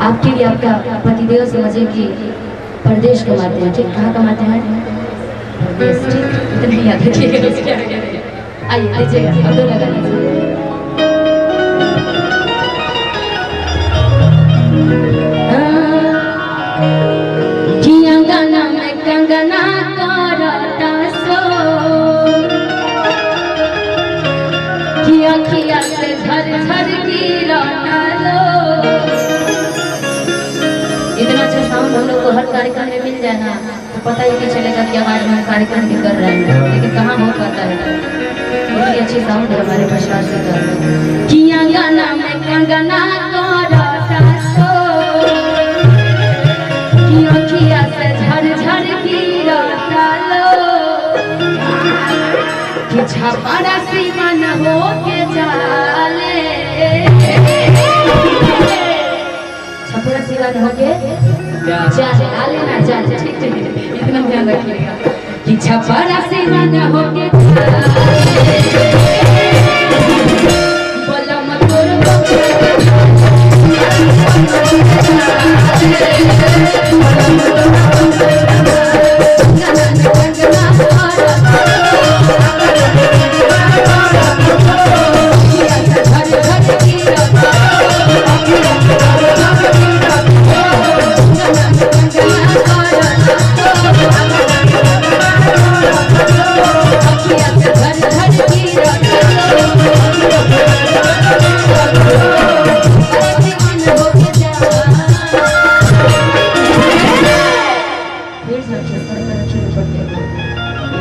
आपके लिए आपका पतिदेव समझे कि परदेश कमाते हैं, ठीक? कहाँ कमाते हैं? परदेश, ठीक? इतना याद रखिएगा। आइए लीजिएगा, अब दो लगा लीजिए। कंगना करता सो किया किया से झर झर गिरता लो। इतना अच्छा साउंड हम लोग को हर कार्यक्रम में मिल जाए ना तो पता ही नहीं चलेगा कि आवाज में कार्यक्रम भी कर रहे हैं, लेकिन कहाँ हो पाता है। इतनी अच्छी साउंड है हमारे प्रसाद से कर रहे हैं। किया गाना में कंगना करता सो किया किया से झर झर छपरा सीमन हो के जाले, छपरा सीमन हो के जाले ना जाले, ठीक है? इतना ध्यान रखिएगा कि छपरा सीमन हो के बोला मत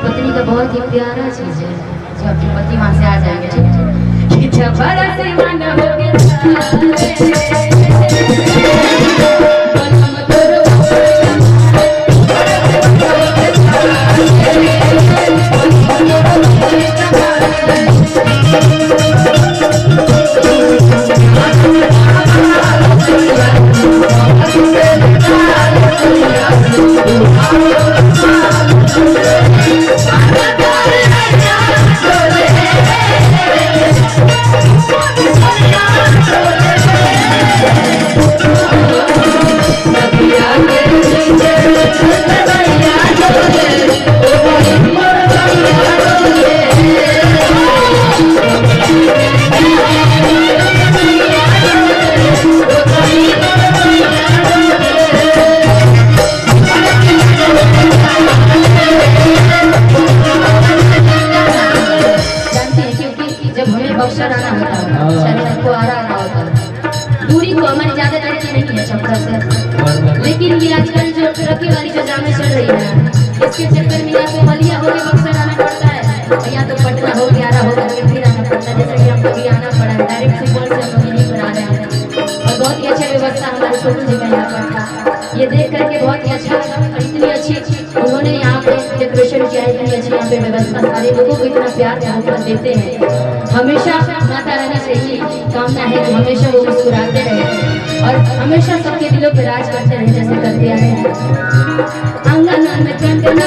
पत्नी का बहुत ही प्यारा चीज है जो आपके पति वहां से आ जाएंगे, ठीक है? छपरा से मन हो के बक्सर आना होता है, शहर को आना होता है। दूरी को हमारी ज्यादा लड़की नहीं है छपरा से, लेकिन ये आजकल जो ट्रकी वाली जो जामे चल रही है इसके चक्कर में या तो बलिया होके बक्सर आना पड़ता है या तो पटना हो के आरा होकर के फिर आना पड़ता है। जैसे कि हमको भी आना पड़ा है, डायरेक्ट सुपौल से हम लोग यहीं पर आ रहे हैं और बहुत ही अच्छा व्यवस्था हमारे छोटू जी का यहाँ पर था। ये देख करके बहुत ही अच्छा लगा और इतनी अच्छी उन्होंने यहाँ पे डेकोरेशन किया है, इतनी अच्छी यहाँ पे व्यवस्था, सारे लोगों को इतना प्यार मोहब्बत देते हैं। हमेशा माता रानी से ही कामना है कि हमेशा वो मुस्कुराते रहे और हमेशा सबके दिलों पे राज करते रहे जैसे करते आए हैं। आंगन में कंगना